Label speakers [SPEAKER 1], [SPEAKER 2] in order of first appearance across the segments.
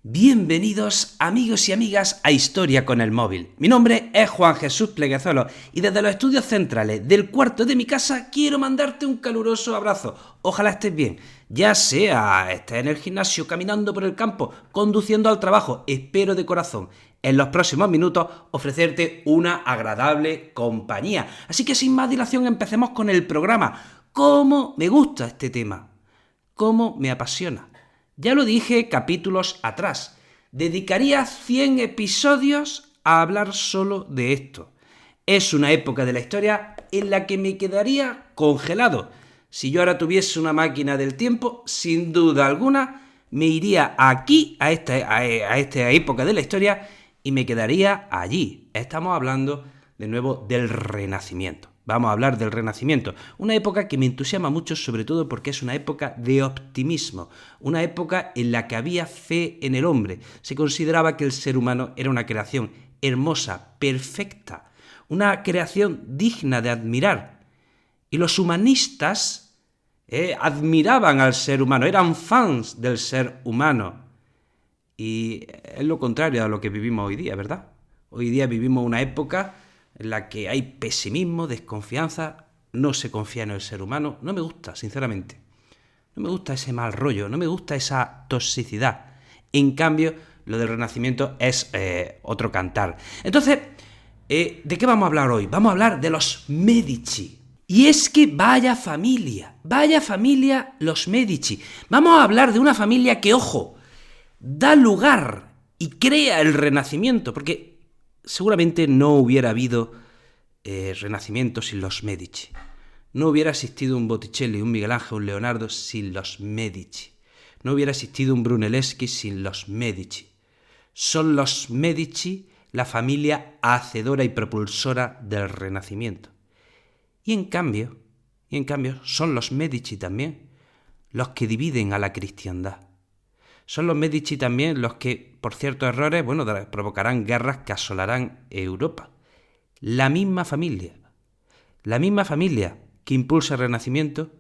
[SPEAKER 1] Bienvenidos amigos y amigas a Historia con el Móvil. Mi nombre es Juan Jesús Pleguezolo y desde los estudios centrales del cuarto de mi casa quiero mandarte un caluroso abrazo. Ojalá estés bien, ya sea estés en el gimnasio, caminando por el campo, conduciendo al trabajo. Espero de corazón en los próximos minutos ofrecerte una agradable compañía. Así que sin más dilación empecemos con el programa. ¿Cómo me gusta este tema? ¿Cómo me apasiona? Ya lo dije capítulos atrás, dedicaría 100 episodios a hablar solo de esto. Es una época de la historia en la que me quedaría congelado. Si yo ahora tuviese una máquina del tiempo, sin duda alguna, me iría aquí, a esta época de la historia, y me quedaría allí. Estamos hablando de nuevo del Renacimiento. Vamos a hablar del Renacimiento, una época que me entusiasma mucho, sobre todo porque es una época de optimismo, una época en la que había fe en el hombre. Se consideraba que el ser humano era una creación hermosa, perfecta, una creación digna de admirar. Y los humanistas admiraban al ser humano, eran fans del ser humano. Y es lo contrario a lo que vivimos hoy día, ¿verdad? Hoy día vivimos una época en la que hay pesimismo, desconfianza, no se confía en el ser humano. No me gusta, sinceramente. No me gusta ese mal rollo, no me gusta esa toxicidad. En cambio, lo del Renacimiento es otro cantar. Entonces, ¿de qué vamos a hablar hoy? Vamos a hablar de los Medici. Y es que vaya familia los Medici. Vamos a hablar de una familia que, ojo, da lugar y crea el Renacimiento, porque seguramente no hubiera habido Renacimiento sin los Medici. No hubiera existido un Botticelli, un Miguel Ángel, un Leonardo sin los Medici. No hubiera existido un Brunelleschi sin los Medici. Son los Medici la familia hacedora y propulsora del Renacimiento. Y en cambio, son los Medici también los que dividen a la cristiandad. Son los Medici también los que, por ciertos errores, provocarán guerras que asolarán Europa. La misma familia que impulsa el Renacimiento,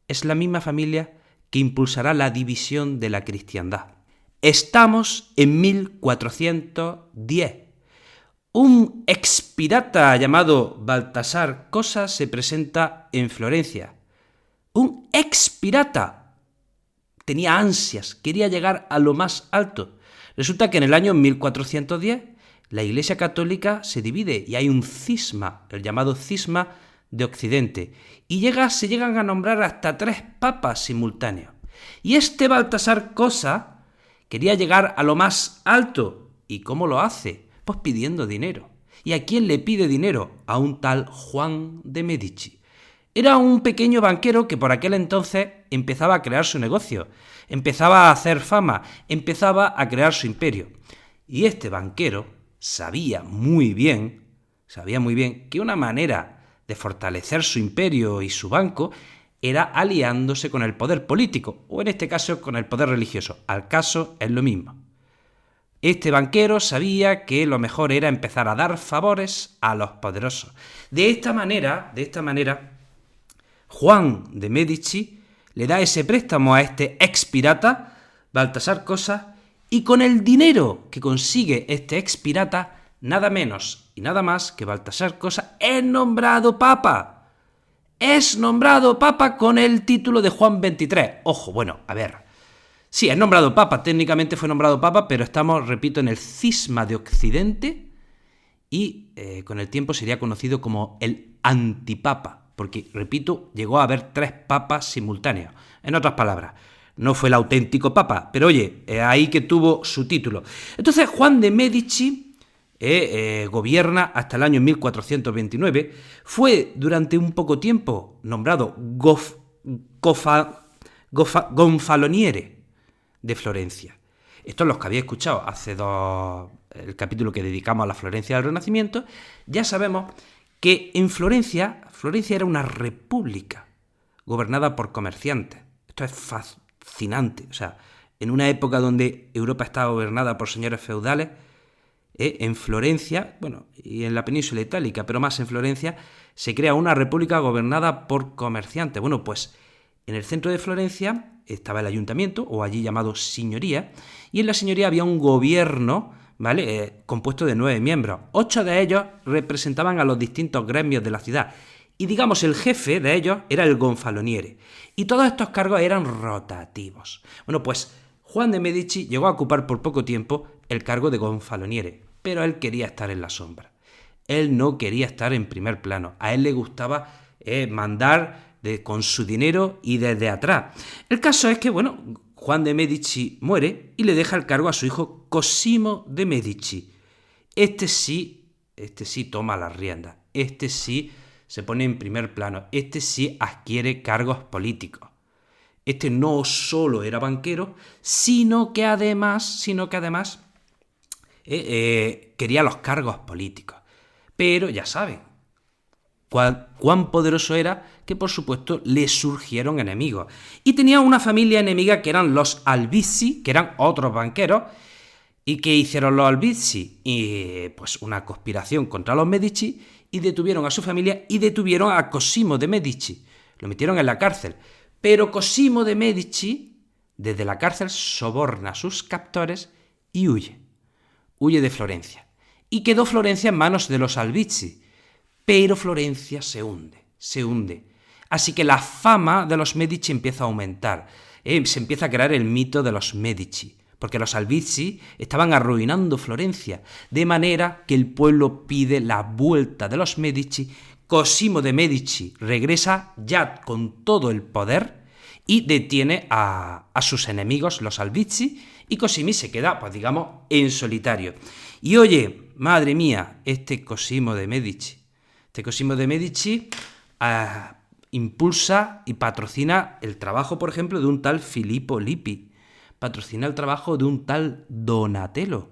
[SPEAKER 1] es la misma familia que impulsará la división de la cristiandad. Estamos en 1410. Un expirata llamado Baltasar Cosa se presenta en Florencia. Un expirata. Tenía ansias, quería llegar a lo más alto. Resulta que en el año 1410 la Iglesia Católica se divide y hay un cisma, el llamado cisma de Occidente. Y se llegan a nombrar hasta 3 papas simultáneos. Y este Baltasar Cosa quería llegar a lo más alto. ¿Y cómo lo hace? Pues pidiendo dinero. ¿Y a quién le pide dinero? A un tal Juan de Medici. Era un pequeño banquero que por aquel entonces empezaba a crear su negocio, empezaba a hacer fama, empezaba a crear su imperio. Y este banquero sabía muy bien que una manera de fortalecer su imperio y su banco era aliándose con el poder político, o en este caso con el poder religioso. Al caso es lo mismo. Este banquero sabía que lo mejor era empezar a dar favores a los poderosos. De esta manera, Juan de Medici le da ese préstamo a este expirata, Baltasar Cosa, y con el dinero que consigue este expirata, nada menos y nada más que Baltasar Cosa es nombrado papa. Es nombrado papa con el título de Juan XXIII. Ojo, sí, es nombrado papa, técnicamente fue nombrado papa, pero estamos, repito, en el cisma de Occidente y con el tiempo sería conocido como el antipapa. Porque, repito, llegó a haber 3 papas simultáneos. En otras palabras, no fue el auténtico papa, pero oye, ahí que tuvo su título. Entonces, Juan de Medici gobierna hasta el año 1429. Fue durante un poco tiempo nombrado gonfaloniere de Florencia. Esto es lo que había escuchado el capítulo que dedicamos a la Florencia del Renacimiento. Ya sabemos que en Florencia era una república gobernada por comerciantes. Esto es fascinante. O sea, en una época donde Europa estaba gobernada por señores feudales, en Florencia, y en la península itálica, pero más en Florencia, se crea una república gobernada por comerciantes. Pues En el centro de Florencia estaba el ayuntamiento, o allí llamado signoría, y en la signoría había un gobierno, ¿vale? Compuesto de 9 miembros. 8 de ellos representaban a los distintos gremios de la ciudad. Y digamos, el jefe de ellos era el gonfaloniere. Y todos estos cargos eran rotativos. Bueno, pues Juan de Medici llegó a ocupar por poco tiempo el cargo de gonfaloniere, pero él quería estar en la sombra. Él no quería estar en primer plano. A él le gustaba mandar con su dinero y desde atrás. El caso es que, bueno, Juan de Medici muere y le deja el cargo a su hijo Cosimo de Medici. Este sí toma las riendas. Este sí se pone en primer plano. Este sí adquiere cargos políticos. Este no solo era banquero, sino que además quería los cargos políticos. Pero ya saben cuán poderoso era, que por supuesto le surgieron enemigos. Y tenía una familia enemiga que eran los Albizzi, que eran otros banqueros. ¿Y qué hicieron los Albizzi? Pues una conspiración contra los Medici, y detuvieron a su familia y detuvieron a Cosimo de Medici. Lo metieron en la cárcel. Pero Cosimo de Medici, desde la cárcel, soborna a sus captores y huye. Huye de Florencia. Y quedó Florencia en manos de los Albizzi. Pero Florencia se hunde. Así que la fama de los Medici empieza a aumentar. Se empieza a crear el mito de los Medici, porque los Albizzi estaban arruinando Florencia, de manera que el pueblo pide la vuelta de los Medici. Cosimo de Medici regresa ya con todo el poder y detiene a sus enemigos, los Albizzi, y Cosimo se queda, pues digamos, en solitario. Y oye, madre mía, este Cosimo de Medici impulsa y patrocina el trabajo, por ejemplo, de un tal Filippo Lippi. Patrocina el trabajo de un tal Donatello,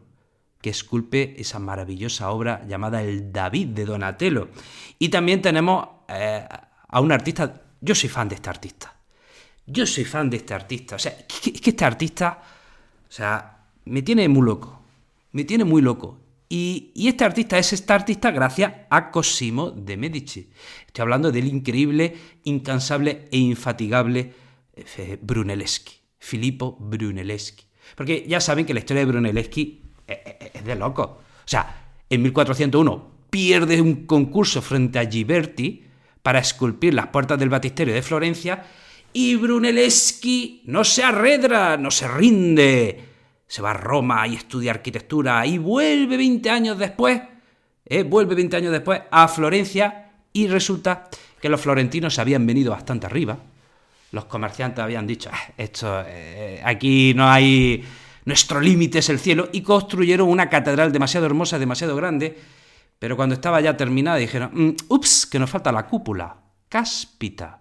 [SPEAKER 1] que esculpe esa maravillosa obra llamada el David de Donatello. Y también tenemos a un artista. Yo soy fan de este artista. O sea, es que este artista, o sea, me tiene muy loco. Y este artista es gracias a Cosimo de Medici. Estoy hablando del increíble, incansable e infatigable Brunelleschi. Filippo Brunelleschi. Porque ya saben que la historia de Brunelleschi es de loco. O sea, en 1401 pierde un concurso frente a Ghiberti para esculpir las puertas del baptisterio de Florencia, y Brunelleschi no se arredra, no se rinde. Se va a Roma y estudia arquitectura y vuelve 20 años después a Florencia, y resulta que los florentinos se habían venido bastante arriba. Los comerciantes habían dicho, aquí no hay, nuestro límite es el cielo, y construyeron una catedral demasiado hermosa, demasiado grande, pero cuando estaba ya terminada dijeron, ups, que nos falta la cúpula, cáspita,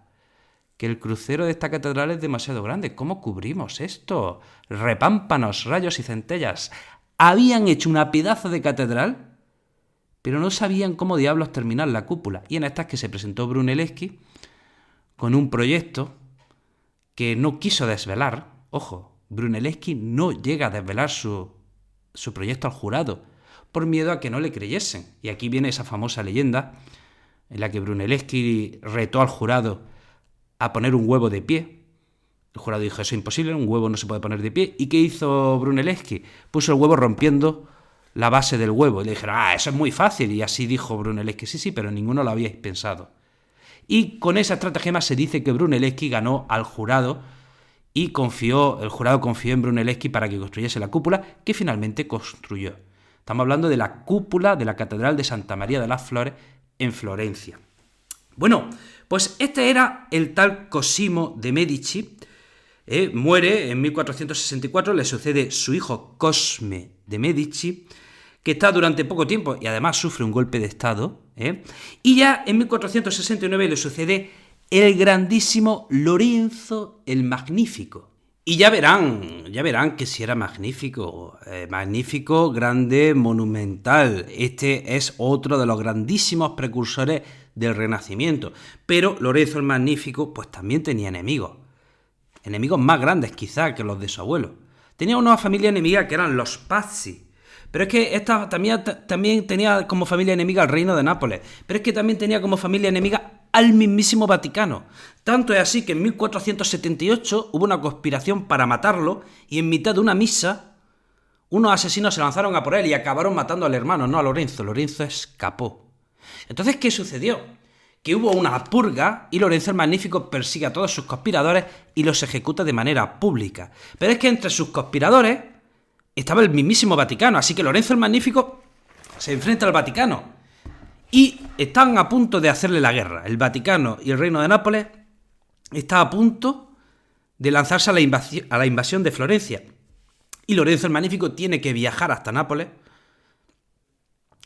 [SPEAKER 1] que el crucero de esta catedral es demasiado grande, ¿cómo cubrimos esto? Repámpanos, rayos y centellas. Habían hecho una pedazo de catedral, pero no sabían cómo diablos terminar la cúpula, y en estas que se presentó Brunelleschi con un proyecto que no quiso desvelar. Ojo, Brunelleschi no llega a desvelar su proyecto al jurado, por miedo a que no le creyesen. Y aquí viene esa famosa leyenda en la que Brunelleschi retó al jurado a poner un huevo de pie. El jurado dijo, eso es imposible, un huevo no se puede poner de pie. ¿Y qué hizo Brunelleschi? Puso el huevo rompiendo la base del huevo. Y le dijeron, eso es muy fácil. Y así dijo Brunelleschi, sí, pero ninguno lo habíais pensado. Y con esa estratagema se dice que Brunelleschi ganó al jurado, y el jurado confió en Brunelleschi para que construyese la cúpula, que finalmente construyó. Estamos hablando de la cúpula de la Catedral de Santa María de las Flores en Florencia. Bueno, pues este era el tal Cosimo de Medici. Muere en 1464, le sucede su hijo Cosme de Medici, que está durante poco tiempo y además sufre un golpe de estado. Y ya en 1469 le sucede el grandísimo Lorenzo el Magnífico. Y ya verán que si era magnífico, grande, monumental. Este es otro de los grandísimos precursores del Renacimiento. Pero Lorenzo el Magnífico pues también tenía enemigos más grandes quizá que los de su abuelo. Tenía una familia enemiga que eran los Pazzi. Pero es que esta también tenía como familia enemiga el reino de Nápoles. Pero es que también tenía como familia enemiga al mismísimo Vaticano. Tanto es así que en 1478 hubo una conspiración para matarlo y en mitad de una misa unos asesinos se lanzaron a por él y acabaron matando al hermano, no a Lorenzo. Lorenzo escapó. Entonces, ¿qué sucedió? Que hubo una purga y Lorenzo el Magnífico persigue a todos sus conspiradores y los ejecuta de manera pública. Pero es que entre sus conspiradores estaba el mismísimo Vaticano, así que Lorenzo el Magnífico se enfrenta al Vaticano y están a punto de hacerle la guerra. El Vaticano y el Reino de Nápoles está a punto de lanzarse a la invasión de Florencia. Y Lorenzo el Magnífico tiene que viajar hasta Nápoles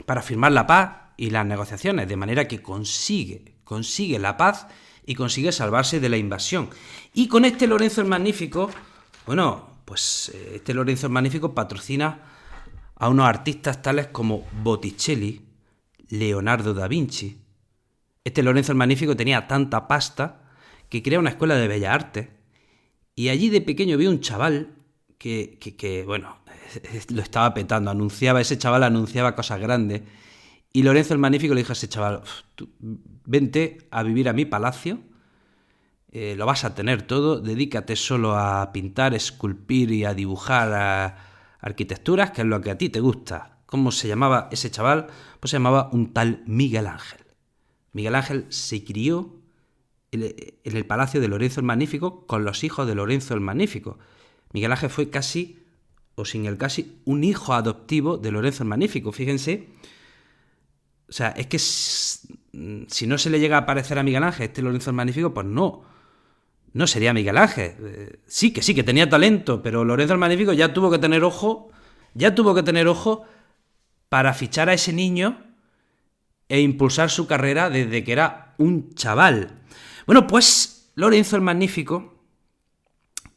[SPEAKER 1] para firmar la paz y las negociaciones, de manera que consigue la paz y consigue salvarse de la invasión. Y con este Lorenzo el Magnífico, este Lorenzo el Magnífico patrocina a unos artistas tales como Botticelli, Leonardo da Vinci. Este Lorenzo el Magnífico tenía tanta pasta que crea una escuela de bellas artes y allí de pequeño vio un chaval que lo estaba petando, ese chaval anunciaba cosas grandes. Y Lorenzo el Magnífico le dijo a ese chaval, tú, vente a vivir a mi palacio, lo vas a tener todo, dedícate solo a pintar, esculpir y a dibujar arquitecturas, que es lo que a ti te gusta. ¿Cómo se llamaba ese chaval? Pues se llamaba un tal Miguel Ángel. Miguel Ángel se crió en el palacio de Lorenzo el Magnífico con los hijos de Lorenzo el Magnífico. Miguel Ángel fue casi, un hijo adoptivo de Lorenzo el Magnífico, fíjense. O sea, es que si no se le llega a parecer a Miguel Ángel Lorenzo el Magnífico, pues no sería Miguel Ángel. Sí que tenía talento, pero Lorenzo el Magnífico ya tuvo que tener ojo para fichar a ese niño e impulsar su carrera desde que era un chaval. Bueno, pues Lorenzo el Magnífico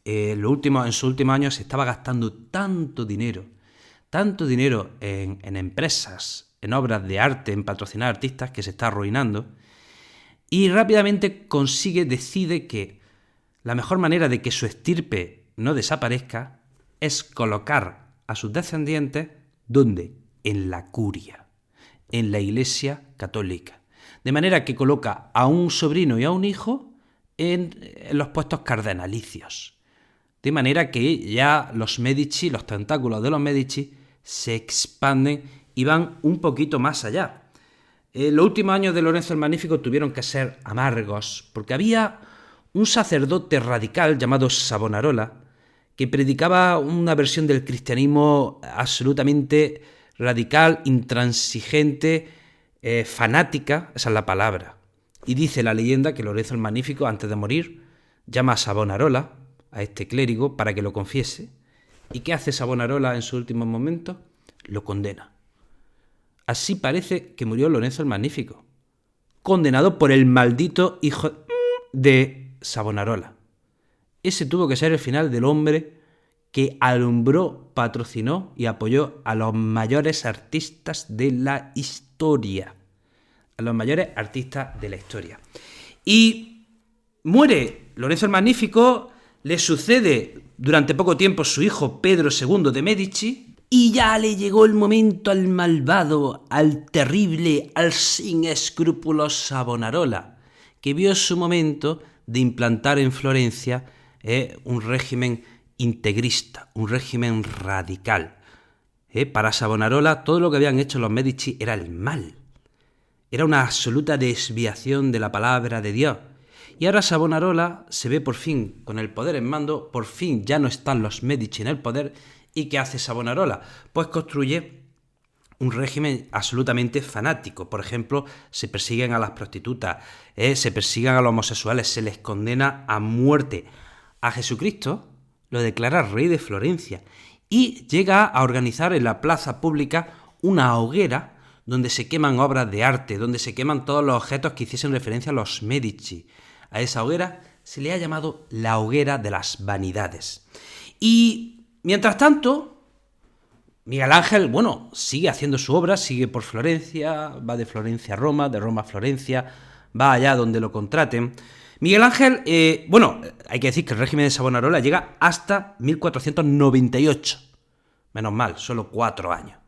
[SPEAKER 1] en sus últimos años se estaba gastando tanto dinero en empresas, en obras de arte, en patrocinar artistas, que se está arruinando, y rápidamente decide que la mejor manera de que su estirpe no desaparezca es colocar a sus descendientes, ¿dónde? En la curia, en la Iglesia Católica. De manera que coloca a un sobrino y a un hijo en los puestos cardenalicios. De manera que ya los tentáculos de los Medici se expanden y van un poquito más allá. Los últimos años de Lorenzo el Magnífico tuvieron que ser amargos, porque había un sacerdote radical llamado Savonarola que predicaba una versión del cristianismo absolutamente radical, intransigente, fanática, esa es la palabra. Y dice la leyenda que Lorenzo el Magnífico, antes de morir, llama a Savonarola, a este clérigo, para que lo confiese. ¿Y qué hace Savonarola en sus últimos momentos? Lo condena. Así parece que murió Lorenzo el Magnífico, condenado por el maldito hijo de Savonarola. Ese tuvo que ser el final del hombre que alumbró, patrocinó y apoyó a los mayores artistas de la historia. Y muere Lorenzo el Magnífico, le sucede durante poco tiempo su hijo Pedro II de Medici, y ya le llegó el momento al malvado, al terrible, al sin escrúpulos Savonarola, que vio su momento de implantar en Florencia un régimen integrista, un régimen radical. Para Savonarola todo lo que habían hecho los Medici era el mal. Era una absoluta desviación de la palabra de Dios. Y ahora Savonarola se ve por fin con el poder en mando, por fin ya no están los Medici en el poder. ¿Y qué hace Savonarola? Pues construye un régimen absolutamente fanático. Por ejemplo, se persiguen a las prostitutas, se persiguen a los homosexuales, se les condena a muerte. A Jesucristo lo declara rey de Florencia y llega a organizar en la plaza pública una hoguera donde se queman obras de arte, donde se queman todos los objetos que hiciesen referencia a los Medici. A esa hoguera se le ha llamado la hoguera de las vanidades. Y mientras tanto, Miguel Ángel, sigue haciendo su obra, sigue por Florencia, va de Florencia a Roma, de Roma a Florencia, va allá donde lo contraten. Miguel Ángel, hay que decir que el régimen de Savonarola llega hasta 1498. Menos mal, solo 4 años.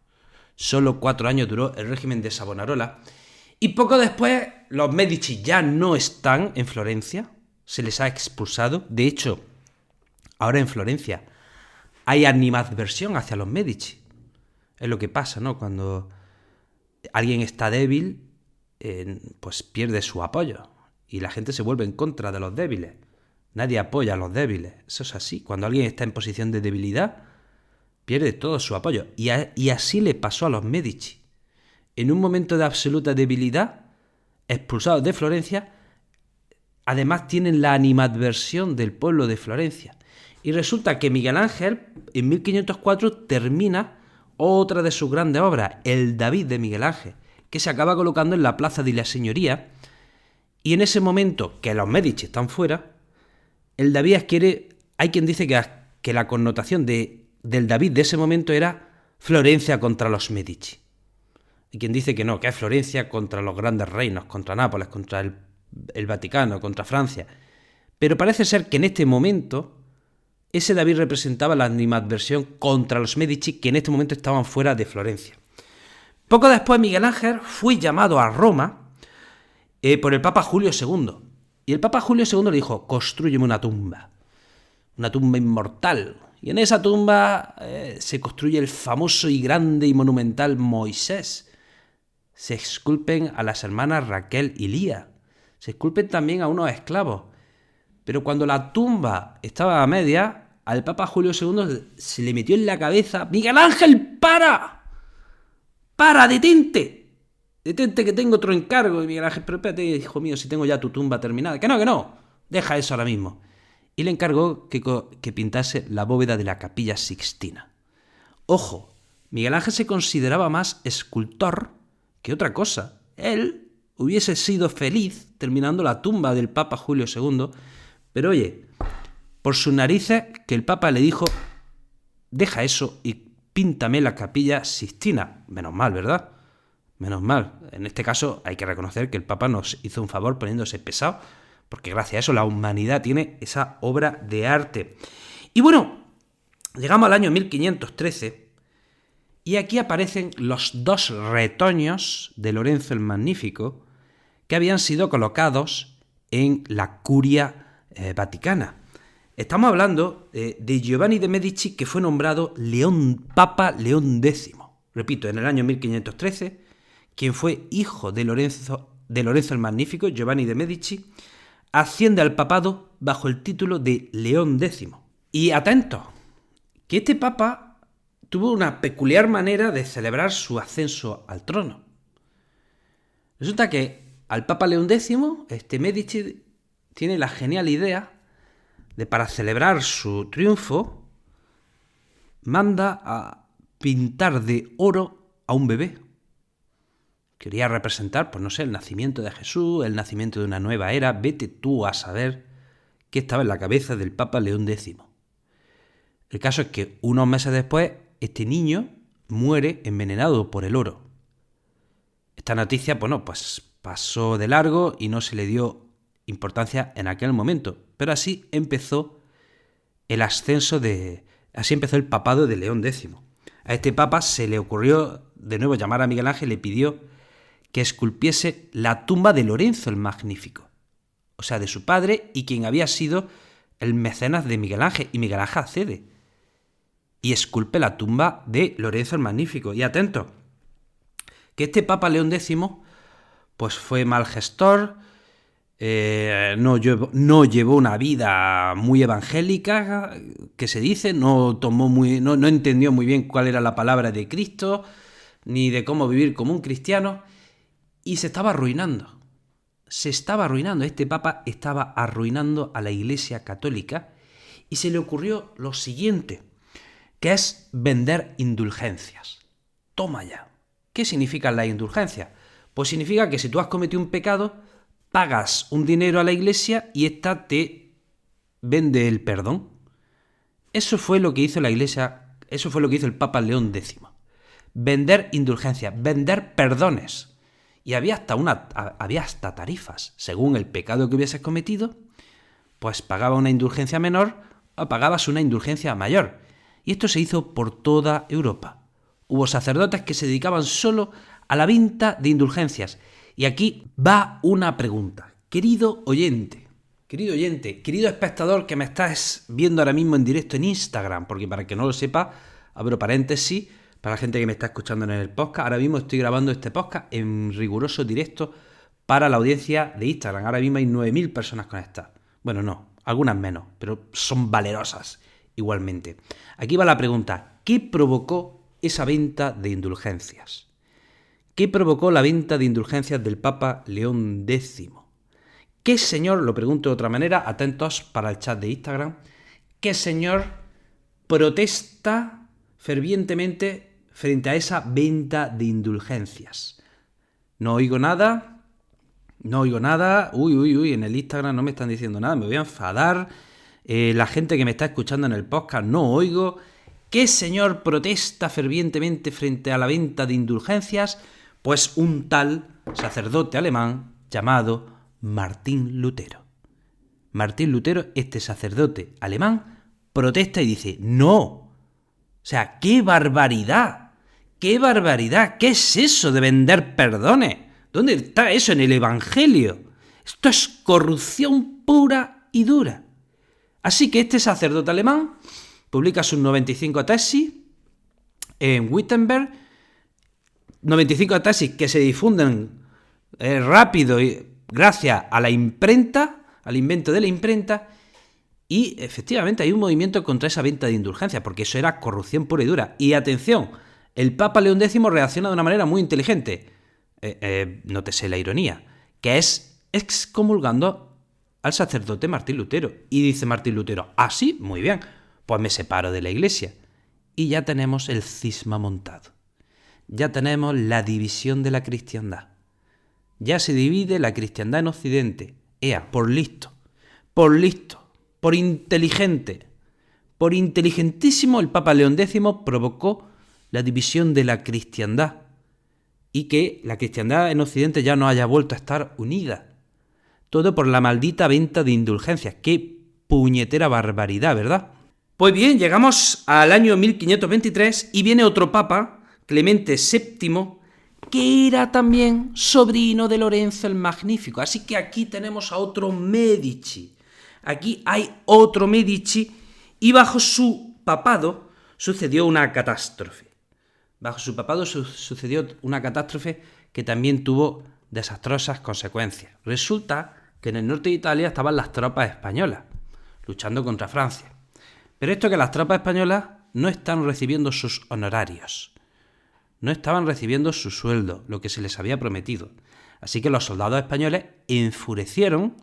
[SPEAKER 1] Solo 4 años duró el régimen de Savonarola. Y poco después, los Medici ya no están en Florencia, se les ha expulsado. De hecho, ahora en Florencia hay animadversión hacia los Medici. Es lo que pasa, ¿no? Cuando alguien está débil, pues pierde su apoyo y la gente se vuelve en contra de los débiles. Nadie apoya a los débiles. Eso es así. Cuando alguien está en posición de debilidad, pierde todo su apoyo. Y así le pasó a los Medici. En un momento de absoluta debilidad, expulsados de Florencia, además tienen la animadversión del pueblo de Florencia. Y resulta que Miguel Ángel, en 1504, termina otra de sus grandes obras, el David de Miguel Ángel, que se acaba colocando en la Plaza de la Señoría. Y en ese momento, que los Medici están fuera, el David adquiere, hay quien dice que la connotación del David de ese momento era Florencia contra los Medici. Hay quien dice que no, que es Florencia contra los grandes reinos, contra Nápoles, contra el Vaticano, contra Francia. Pero parece ser que en este momento ese David representaba la animadversión contra los Medici, que en este momento estaban fuera de Florencia. Poco después Miguel Ángel fue llamado a Roma por el Papa Julio II. Y el Papa Julio II le dijo, constrúyeme una tumba inmortal. Y en esa tumba se construye el famoso y grande y monumental Moisés. Se esculpen a las hermanas Raquel y Lía. Se esculpen también a unos esclavos. Pero cuando la tumba estaba a media, al Papa Julio II se le metió en la cabeza, ¡Miguel Ángel, para! ¡Para, detente! Detente que tengo otro encargo. Y Miguel Ángel, pero espérate, hijo mío, si tengo ya tu tumba terminada. Que no, deja eso ahora mismo. Y le encargó que pintase la bóveda de la Capilla Sixtina. Ojo, Miguel Ángel se consideraba más escultor que otra cosa. Él hubiese sido feliz terminando la tumba del Papa Julio II, pero oye, por sus narices que el Papa le dijo, deja eso y píntame la Capilla Sixtina. Menos mal, ¿verdad? Menos mal. En este caso hay que reconocer que el Papa nos hizo un favor poniéndose pesado, porque gracias a eso la humanidad tiene esa obra de arte. Y bueno, llegamos al año 1513 y aquí aparecen los dos retoños de Lorenzo el Magnífico que habían sido colocados en la curia vaticana. Estamos hablando de Giovanni de Medici, que fue nombrado Papa León X. Repito, en el año 1513, quien fue hijo de Lorenzo el Magnífico, Giovanni de Medici, asciende al papado bajo el título de León X. Y atentos, que este papa tuvo una peculiar manera de celebrar su ascenso al trono. Resulta que al Papa León X, Medici tiene la genial idea de, para celebrar su triunfo, manda a pintar de oro a un bebé. Quería representar, pues no sé, el nacimiento de Jesús, el nacimiento de una nueva era. Vete tú a saber qué estaba en la cabeza del Papa León X. El caso es que unos meses después, este niño muere envenenado por el oro. Esta noticia, bueno, pues pasó de largo y no se le dio importancia en aquel momento. Pero así empezó el así empezó el papado de León X. A este papa se le ocurrió de nuevo llamar a Miguel Ángel y le pidió que esculpiese la tumba de Lorenzo el Magnífico, o sea, de su padre y quien había sido el mecenas de Miguel Ángel, y Miguel Ángel accede y esculpe la tumba de Lorenzo el Magnífico. Y atento, que este Papa León X pues fue mal gestor, no llevó una vida muy evangélica, que se dice, no entendió muy bien cuál era la palabra de Cristo, ni de cómo vivir como un cristiano, y se estaba arruinando. Este papa estaba arruinando a la Iglesia Católica, y se le ocurrió lo siguiente, que es vender indulgencias. Toma ya. ¿Qué significan las indulgencias? Pues significa que si tú has cometido un pecado, pagas un dinero a la Iglesia y ésta te vende el perdón. Eso fue lo que hizo la Iglesia, eso fue lo que hizo el Papa León X. Vender indulgencias, vender perdones. Y había hasta tarifas. Según el pecado que hubieses cometido, pues pagaba una indulgencia menor o pagabas una indulgencia mayor. Y esto se hizo por toda Europa. Hubo sacerdotes que se dedicaban solo a la venta de indulgencias Y aquí va una pregunta. Querido oyente, querido espectador que me estás viendo ahora mismo en directo en Instagram, porque para que no lo sepa, abro paréntesis, para la gente que me está escuchando en el podcast, ahora mismo estoy grabando este podcast en riguroso directo para la audiencia de Instagram. Ahora mismo hay 9.000 personas conectadas. Bueno, no, algunas menos, pero son valerosas igualmente. Aquí va la pregunta, ¿qué provocó esa venta de indulgencias? ¿Qué provocó la venta de indulgencias del Papa León X? ¿Qué señor, lo pregunto de otra manera, atentos para el chat de Instagram, qué señor protesta fervientemente frente a esa venta de indulgencias? No oigo nada, uy, en el Instagram no me están diciendo nada, me voy a enfadar, la gente que me está escuchando en el podcast no oigo. ¿Qué señor protesta fervientemente frente a la venta de indulgencias? Pues un tal sacerdote alemán llamado Martín Lutero. Martín Lutero, este sacerdote alemán, protesta y dice, no, o sea, ¡qué barbaridad! ¡Qué barbaridad! ¿Qué es eso de vender perdones? ¿Dónde está eso en el Evangelio? Esto es corrupción pura y dura. Así que este sacerdote alemán publica sus 95 tesis en Wittenberg, 95 tesis que se difunden rápido gracias a la imprenta, al invento de la imprenta, y efectivamente hay un movimiento contra esa venta de indulgencias, porque eso era corrupción pura y dura. Y atención, el Papa León X reacciona de una manera muy inteligente, nótese la ironía, que es excomulgando al sacerdote Martín Lutero. Y dice Martín Lutero, ah, sí, muy bien, pues me separo de la Iglesia. Y ya tenemos el cisma montado. Ya tenemos la división de la cristiandad. Ya se divide la cristiandad en Occidente. Ea, por listo, por inteligente, por inteligentísimo, el Papa León X provocó la división de la cristiandad y que la cristiandad en Occidente ya no haya vuelto a estar unida. Todo por la maldita venta de indulgencias. ¡Qué puñetera barbaridad!, ¿verdad? Pues bien, llegamos al año 1523 y viene otro papa, Clemente VII, que era también sobrino de Lorenzo el Magnífico. Así que aquí tenemos a otro Medici. Aquí hay otro Medici y bajo su papado sucedió una catástrofe. Bajo su papado sucedió una catástrofe que también tuvo desastrosas consecuencias. Resulta que en el norte de Italia estaban las tropas españolas, luchando contra Francia. Pero esto que las tropas españolas no están recibiendo sus honorarios. No estaban recibiendo su sueldo, lo que se les había prometido. Así que los soldados españoles enfurecieron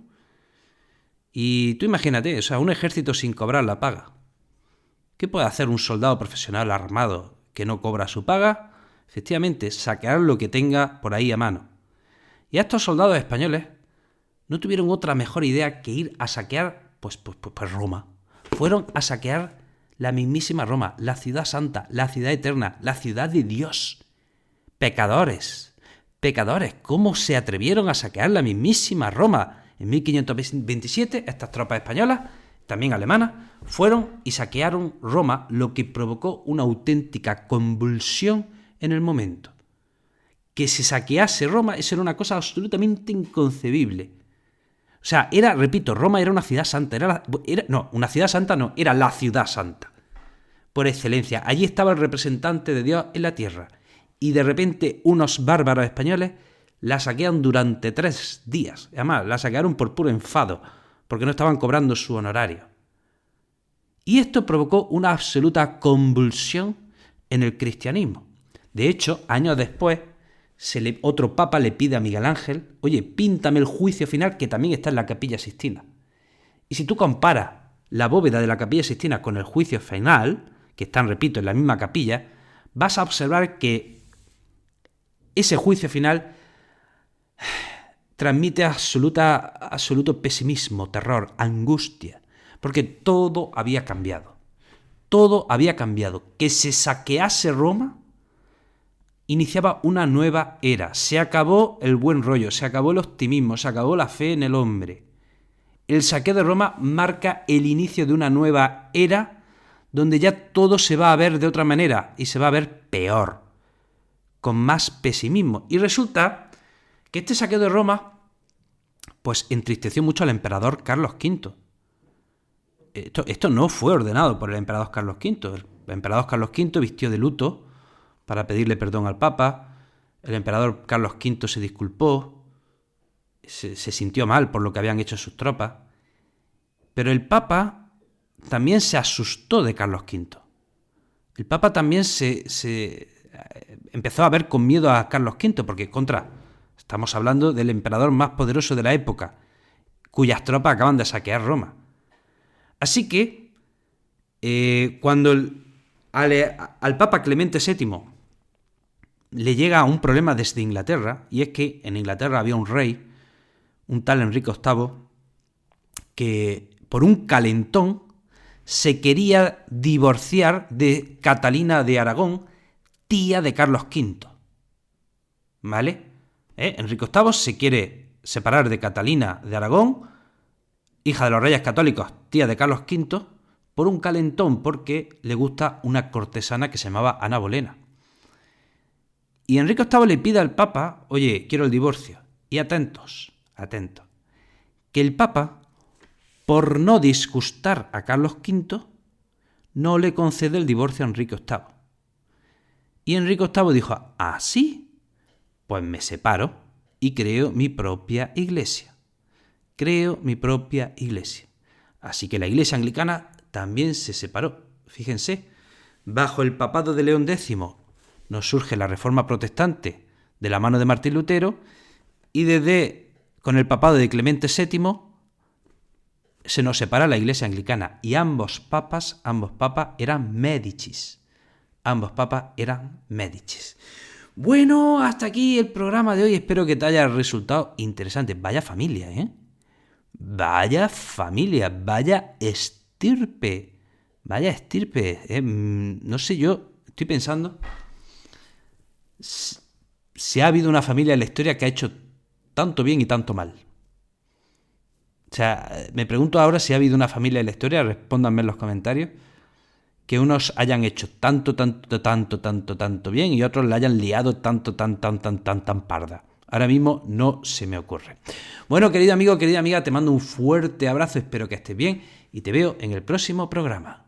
[SPEAKER 1] y tú imagínate, o sea, un ejército sin cobrar la paga. ¿Qué puede hacer un soldado profesional armado que no cobra su paga? Efectivamente, saquear lo que tenga por ahí a mano. Y a estos soldados españoles no tuvieron otra mejor idea que ir a saquear pues Roma. Fueron a saquear la mismísima Roma, la ciudad santa, la ciudad eterna, la ciudad de Dios. Pecadores, ¿cómo se atrevieron a saquear la mismísima Roma? En 1527, estas tropas españolas, también alemanas, fueron y saquearon Roma, lo que provocó una auténtica convulsión en el momento. Que se saquease Roma, eso era una cosa absolutamente inconcebible. O sea, repito, Roma era una ciudad santa, era la ciudad santa, por excelencia. Allí estaba el representante de Dios en la tierra. Y de repente unos bárbaros españoles la saquean durante 3 días. Además, la saquearon por puro enfado, porque no estaban cobrando su honorario. Y esto provocó una absoluta convulsión en el cristianismo. De hecho, años después, otro papa le pide a Miguel Ángel, oye, píntame el juicio final que también está en la Capilla Sixtina. Y si tú comparas la bóveda de la Capilla Sixtina con el juicio final, que están, repito, en la misma capilla, vas a observar que ese juicio final transmite absoluto pesimismo, terror, angustia, porque todo había cambiado. Todo había cambiado. Que se saquease Roma iniciaba una nueva era. Se acabó el buen rollo, se acabó el optimismo, se acabó la fe en el hombre. El saqueo de Roma marca el inicio de una nueva era donde ya todo se va a ver de otra manera y se va a ver peor, con más pesimismo. Y resulta que este saqueo de Roma pues entristeció mucho al emperador Carlos V. Esto no fue ordenado por el emperador Carlos V. El emperador Carlos V vistió de luto para pedirle perdón al Papa. El emperador Carlos V se disculpó, se sintió mal por lo que habían hecho sus tropas. Pero el Papa también se asustó de Carlos V. El Papa también se empezó a ver con miedo a Carlos V, porque estamos hablando del emperador más poderoso de la época, cuyas tropas acaban de saquear Roma. Así que, cuando al Papa Clemente VII le llega un problema desde Inglaterra, y es que en Inglaterra había un rey, un tal Enrique VIII, que por un calentón se quería divorciar de Catalina de Aragón, tía de Carlos V. ¿Vale? Enrique VIII se quiere separar de Catalina de Aragón, hija de los reyes católicos, tía de Carlos V, por un calentón, porque le gusta una cortesana que se llamaba Ana Bolena. Y Enrique VIII le pide al Papa, oye, quiero el divorcio. Y atentos, que el Papa, por no disgustar a Carlos V, no le concede el divorcio a Enrique VIII. Y Enrique VIII dijo, ¿ah, sí? Pues me separo y creo mi propia iglesia. Así que la iglesia anglicana también se separó. Fíjense, bajo el papado de León X nos surge la Reforma Protestante de la mano de Martín Lutero, y con el papado de Clemente VII se nos separa la iglesia anglicana, y ambos papas eran Médicis. Bueno, hasta aquí el programa de hoy. Espero que te haya resultado interesante. Vaya familia, ¿eh? Vaya familia, vaya estirpe. No sé, yo estoy pensando si ha habido una familia en la historia que ha hecho tanto bien y tanto mal. O sea, me pregunto ahora si ha habido una familia en la historia, respóndanme en los comentarios, que unos hayan hecho tanto bien y otros la hayan liado tan parda. Ahora mismo no se me ocurre. Bueno, querido amigo, querida amiga, te mando un fuerte abrazo, espero que estés bien y te veo en el próximo programa.